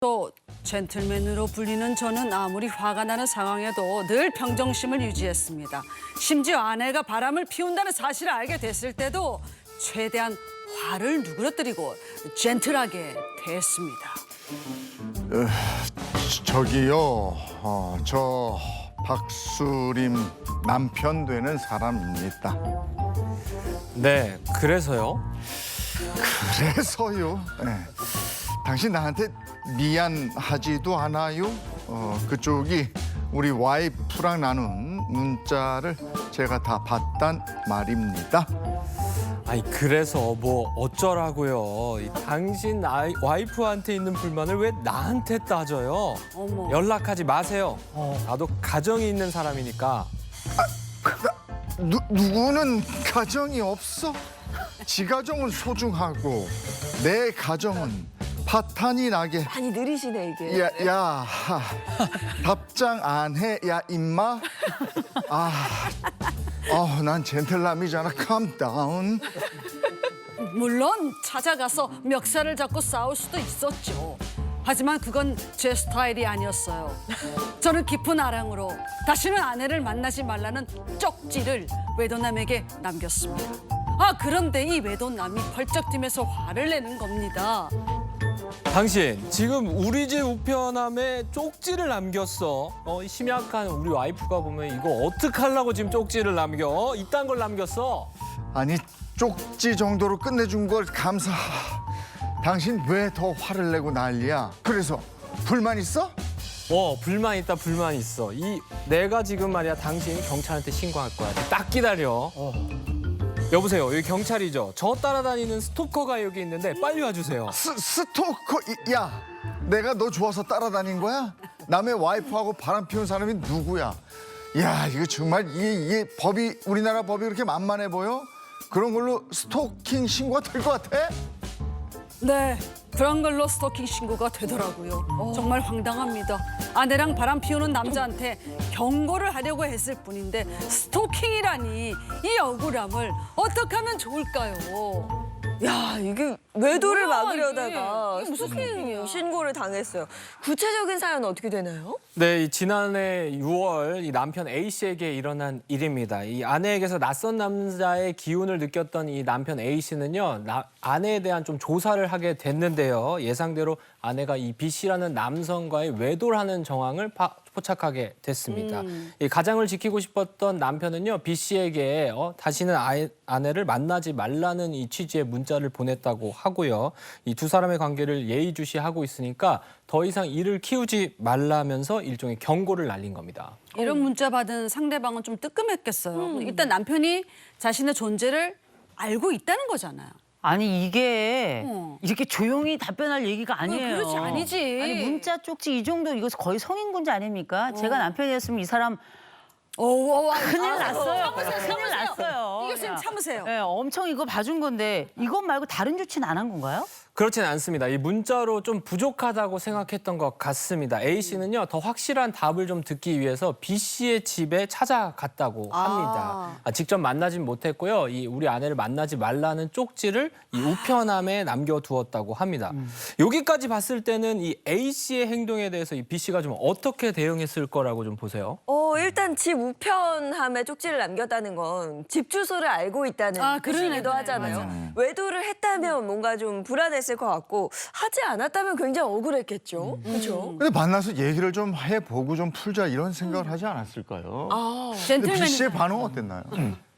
또 젠틀맨으로 불리는 저는 아무리 화가 나는 상황에도 늘 평정심을 유지했습니다. 심지어 아내가 바람을 피운다는 사실을 알게 됐을 때도 최대한 화를 누그러뜨리고 젠틀하게 대했습니다. 저기요, 저 박수림 남편 되는 사람입니다. 네, 그래서요? 그래서요. 네. 당신 나한테 미안하지도 않아요? 그쪽이 우리 와이프랑 나눈 문자를 제가 다 봤단 말입니다. 아니 그래서 뭐 어쩌라고요? 당신 와이프한테 있는 불만을 왜 나한테 따져요? 어머. 연락하지 마세요. 나도 가정이 있는 사람이니까. 누구는 가정이 없어? 지 가정은 소중하고 내 가정은 파탄이 나게. 많이 느리시네 이게. 야, 답장 안 해, 야 임마. 난 젠틀남이잖아. Calm down. 물론 찾아가서 멱살을 잡고 싸울 수도 있었죠. 하지만 그건 제 스타일이 아니었어요. 저는 깊은 아랑으로 다시는 아내를 만나지 말라는 쪽지를 외도남에게 남겼습니다. 그런데 이 외도남이 펄쩍 뛰면서 화를 내는 겁니다. 당신 지금 우리 집 우편함에 쪽지를 남겼어. 심약한 우리 와이프가 보면 이거 어떡하려고 지금 쪽지를 남겨? 이딴 걸 남겼어. 아니 쪽지 정도로 끝내준 걸 감사. 당신 왜 더 화를 내고 난리야? 그래서 불만 있어? 불만 있다, 불만 있어. 내가 지금 말이야 당신 경찰한테 신고할 거야. 딱 기다려. 여보세요, 여기 경찰이죠? 저 따라다니는 스토커가 여기 있는데 빨리 와주세요. 스토커? 야, 내가 너 좋아서 따라다닌 거야? 남의 와이프하고 바람 피운 사람이 누구야? 야, 이거 정말 이게 법이 우리나라 법이 그렇게 만만해 보여? 그런 걸로 스토킹 신고가 될 것 같아? 네, 그런 걸로 스토킹 신고가 되더라고요. 정말 황당합니다. 아내랑 바람 피우는 남자한테 경고를 하려고 했을 뿐인데 스토킹이라니 이 억울함을 어떻게 하면 좋을까요? 야 이게 외도를 뭐야, 막으려다가 이게 무슨 스토킹 소리야. 신고를 당했어요. 구체적인 사연은 어떻게 되나요? 네, 지난해 6월 이 남편 A 씨에게 일어난 일입니다. 이 아내에게서 낯선 남자의 기운을 느꼈던 이 남편 A 씨는요, 아내에 대한 좀 조사를 하게 됐는데요. 예상대로 아내가 이 B 씨라는 남성과의 외도를 하는 정황을 포착하게 됐습니다. 이 가장을 지키고 싶었던 남편은요, B 씨에게 다시는 아내를 만나지 말라는 이 취지의 문자를 보냈다고 하고요. 이 두 사람의 관계를 예의주시하고 있으니까 더 이상 이를 키우지 말라면서 일종의 경고를 날린 겁니다. 이런 문자 받은 상대방은 좀 뜨끔했겠어요. 일단 남편이 자신의 존재를 알고 있다는 거잖아요. 아니 이게 어. 이렇게 조용히 답변할 얘기가 아니에요. 그렇지, 아니지. 아니 문자 쪽지 이 정도 이거 거의 성인군자 아닙니까? 제가 남편이었으면 이 사람 큰일 났어요. 큰일 났어요. 이 교수님 참으세요. 네, 엄청 이거 봐준 건데 이것 말고 다른 조치는 안 한 건가요? 그렇지는 않습니다. 이 문자로 좀 부족하다고 생각했던 것 같습니다. A 씨는요, 더 확실한 답을 좀 듣기 위해서 B 씨의 집에 찾아갔다고 합니다. 직접 만나진 못했고요. 우리 아내를 만나지 말라는 쪽지를 이 우편함에 남겨두었다고 합니다. 여기까지 봤을 때는 이 A 씨의 행동에 대해서 이 B 씨가 좀 어떻게 대응했을 거라고 좀 보세요. 일단 집 우편함에 쪽지를 남겼다는 건 집 주소를 알고 있다는 그러네, 뜻이기도 그래, 하잖아요. 맞아. 외도를 했다면 뭔가 좀 불안했을 것 같고 하지 않았다면 굉장히 억울했겠죠. 그렇죠? 근데 만나서 얘기를 좀 해보고 좀 풀자 이런 생각을 하지 않았을까요? 근데 B 씨의 젠틀맨. 반응은 어땠나요?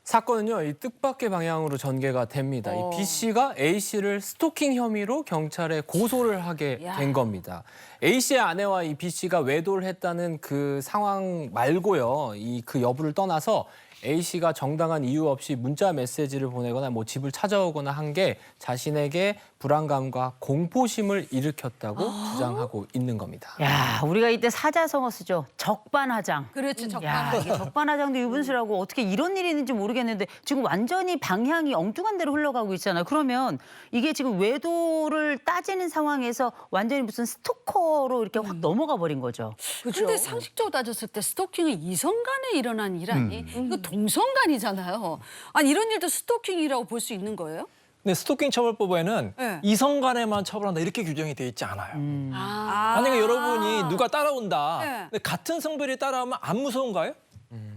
사건은요, 이 뜻밖의 방향으로 전개가 됩니다. 이 B 씨가 A 씨를 스토킹 혐의로 경찰에 고소를 하게 된 겁니다. A 씨의 아내와 이 B 씨가 외도를 했다는 그 상황 말고요, 그 여부를 떠나서 A 씨가 정당한 이유 없이 문자 메시지를 보내거나 뭐 집을 찾아오거나 한 게 자신에게 불안감과 공포심을 일으켰다고 주장하고 있는 겁니다. 야, 우리가 이때 사자성어 쓰죠. 적반하장. 그렇지, 야, 적반하장. 이게 적반하장도 유분수라고 어떻게 이런 일이 있는지 모르겠는데 지금 완전히 방향이 엉뚱한 데로 흘러가고 있잖아요. 그러면 이게 지금 외도를 따지는 상황에서 완전히 무슨 스토커로 이렇게 확 넘어가 버린 거죠. 근데 상식적으로 따졌을 때 스토킹은 이성 간에 일어난 일 아니? 이거 동성 간이잖아요. 아니 이런 일도 스토킹이라고 볼 수 있는 거예요? 근데 스토킹 처벌법에는 네. 이성 간에만 처벌한다 이렇게 규정이 돼 있지 않아요. 만약에 여러분이 누가 따라온다. 네. 근데 같은 성별이 따라오면 안 무서운가요?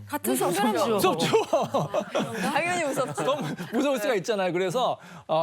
같은 성별은 무섭죠. 당연히 무섭죠. 너무 무서울 수가 있잖아요. 그래서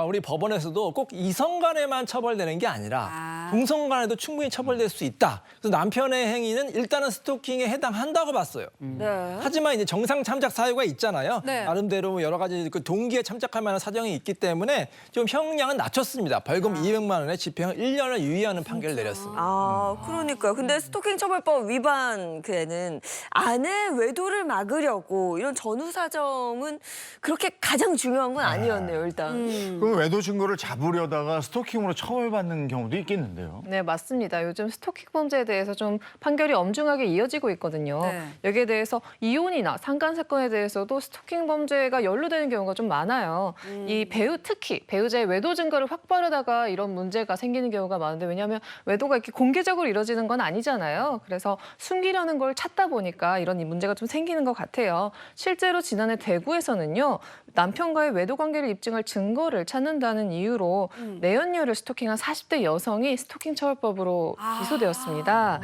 우리 법원에서도 꼭 이성 간에만 처벌되는 게 아니라 동성 간에도 충분히 처벌될 수 있다. 그래서 남편의 행위는 일단은 스토킹에 해당한다고 봤어요. 네. 하지만 이제 정상 참작 사유가 있잖아요. 네. 나름대로 여러 가지 그 동기에 참작할 만한 사정이 있기 때문에 좀 형량은 낮췄습니다. 벌금 200만 원에 집행 1년을 유예하는 판결을 내렸습니다. 그러니까요. 근데 스토킹 처벌법 위반 그에는 아내 외도를 막으려고 이런 전후 사정은 그렇게 가장 중요한 건 아니었네요, 일단. 그럼 외도 증거를 잡으려다가 스토킹으로 처벌받는 경우도 있겠는데요. 네, 맞습니다. 요즘 스토킹 범죄에 대해서 좀 판결이 엄중하게 이어지고 있거든요. 네. 여기에 대해서 이혼이나 상간 사건에 대해서도 스토킹 범죄가 연루되는 경우가 좀 많아요. 이 특히 배우자의 외도 증거를 확보하려다가 이런 문제가 생기는 경우가 많은데 왜냐하면 외도가 이렇게 공개적으로 이루어지는 건 아니잖아요. 그래서 숨기려는 걸 찾다 보니까 이런 문제가 좀 생기는 것 같아요. 실제로 지난해 대구에서는요. 남편과의 외도 관계를 입증할 증거를 찾는다는 이유로 내연녀를 스토킹한 40대 여성이 스토킹 처벌법으로 기소되었습니다.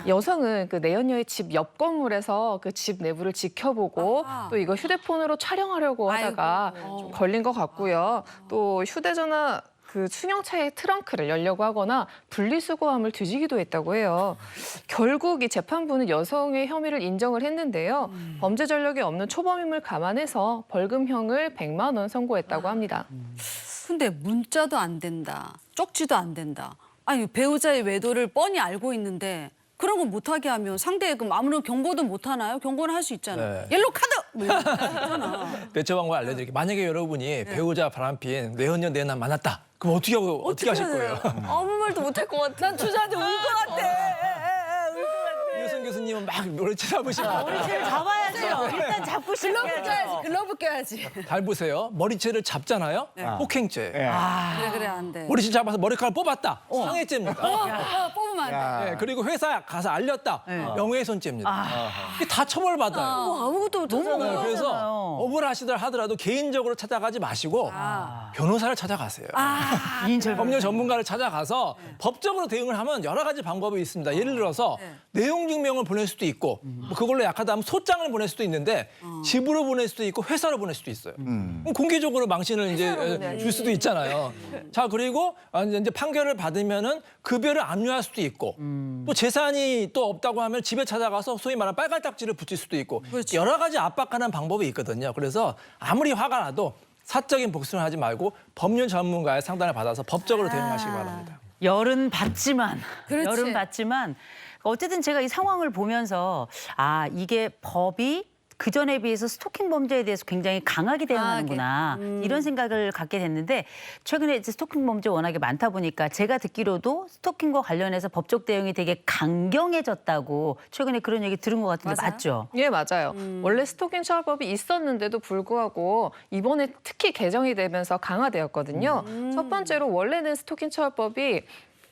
여성은 그 내연녀의 집 옆 건물에서 그 집 내부를 지켜보고 또 이거 휴대폰으로 촬영하려고 하다가 좀 걸린 것 같고요. 또 휴대전화 그 승용차의 트렁크를 열려고 하거나 분리수거함을 뒤지기도 했다고 해요. 결국 이 재판부는 여성의 혐의를 인정을 했는데요. 범죄 전력이 없는 초범임을 감안해서 벌금형을 100만 원 선고했다고 합니다. 근데 문자도 안 된다. 쪽지도 안 된다. 아니 배우자의 외도를 뻔히 알고 있는데 그런 거 못하게 하면 상대에 그럼 아무런 경고도 못 하나요? 경고는 할 수 있잖아요. 네. 옐로우 카드! 뭐 이런 거 있잖아. 대처 방법 알려드릴게요. 만약에 여러분이 배우자 바람핀 내연녀 내남 만났다. 그럼 어떻게 하실 거예요? 아무 말도 못할 것 같아. 난 주저한테 울 것 같아. 이효선 교수님은 막 머리채 잡으시고 머리채를 잡아야죠. 일단 잡고 시작해야죠. 글러브 껴야지. 잘 보세요. 머리채를 잡잖아요. 폭행죄. 그래 안 돼. 머리채 잡아서 머리카락 뽑았다. 상해죄입니다. 뽑으면 안 돼. 네, 그리고 회사 가서 알렸다. 명예훼손죄입니다. 이게 다 처벌받아요. 아무것도 못하잖아요. 네, 그래서 업을 하더라도 개인적으로 찾아가지 마시고 변호사를 찾아가세요. 법률 전문가를 찾아가서 법적으로 대응을 하면 여러 가지 방법이 있습니다. 예를 들어서 내용 증명을 보낼 수도 있고 뭐 그걸로 약하다면 소장을 보낼 수도 있는데 집으로 보낼 수도 있고 회사로 보낼 수도 있어요. 그럼 공개적으로 망신을 이제 줄 수도 있잖아요. 자 그리고 이제 판결을 받으면은 급여를 압류할 수도 있고 또 재산이 또 없다고 하면 집에 찾아가서 소위 말하는 빨간 딱지를 붙일 수도 있고 여러 가지 압박하는 방법이 있거든요. 그래서 아무리 화가 나도 사적인 복수는 하지 말고 법률 전문가의 상담을 받아서 법적으로 대응하시기 바랍니다. 열은 받지만 그렇지. 열은 받지만 어쨌든 제가 이 상황을 보면서 이게 법이 그전에 비해서 스토킹 범죄에 대해서 굉장히 강하게 대응하는구나 이런 생각을 갖게 됐는데 최근에 이제 스토킹 범죄 워낙에 많다 보니까 제가 듣기로도 스토킹과 관련해서 법적 대응이 되게 강경해졌다고 최근에 그런 얘기 들은 것 같은데 맞아요? 맞죠? 예, 맞아요. 원래 스토킹 처벌법이 있었는데도 불구하고 이번에 특히 개정이 되면서 강화되었거든요. 첫 번째로 원래는 스토킹 처벌법이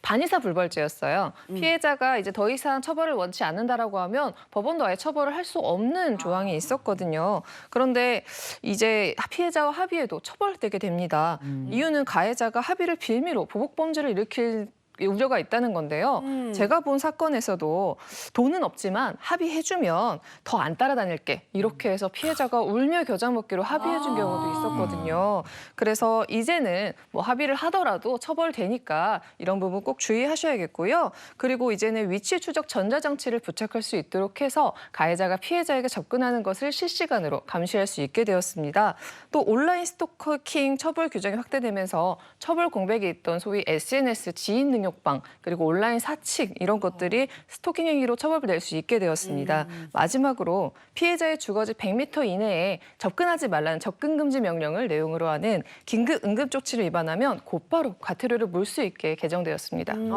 반의사 불벌죄였어요. 피해자가 이제 더 이상 처벌을 원치 않는다라고 하면 법원도 아예 처벌을 할 수 없는 조항이 있었거든요. 그런데 이제 피해자와 합의해도 처벌되게 됩니다. 이유는 가해자가 합의를 빌미로 보복 범죄를 일으킬 우려가 있다는 건데요. 제가 본 사건에서도 돈은 없지만 합의해주면 더 안 따라다닐게 이렇게 해서 피해자가 울며 겨자 먹기로 합의해준 경우도 있었거든요. 그래서 이제는 뭐 합의를 하더라도 처벌되니까 이런 부분 꼭 주의하셔야겠고요. 그리고 이제는 위치 추적 전자장치를 부착할 수 있도록 해서 가해자가 피해자에게 접근하는 것을 실시간으로 감시할 수 있게 되었습니다. 또 온라인 스토킹 처벌 규정이 확대되면서 처벌 공백이 있던 소위 SNS 지인 능력방 그리고 온라인 사칭 이런 것들이 스토킹 행위로 처벌될 수 있게 되었습니다. 마지막으로 피해자의 주거지 100m 이내에 접근하지 말라는 접근 금지 명령을 내용으로 하는 긴급 응급 조치를 위반하면 곧바로 과태료를 물 수 있게 개정되었습니다.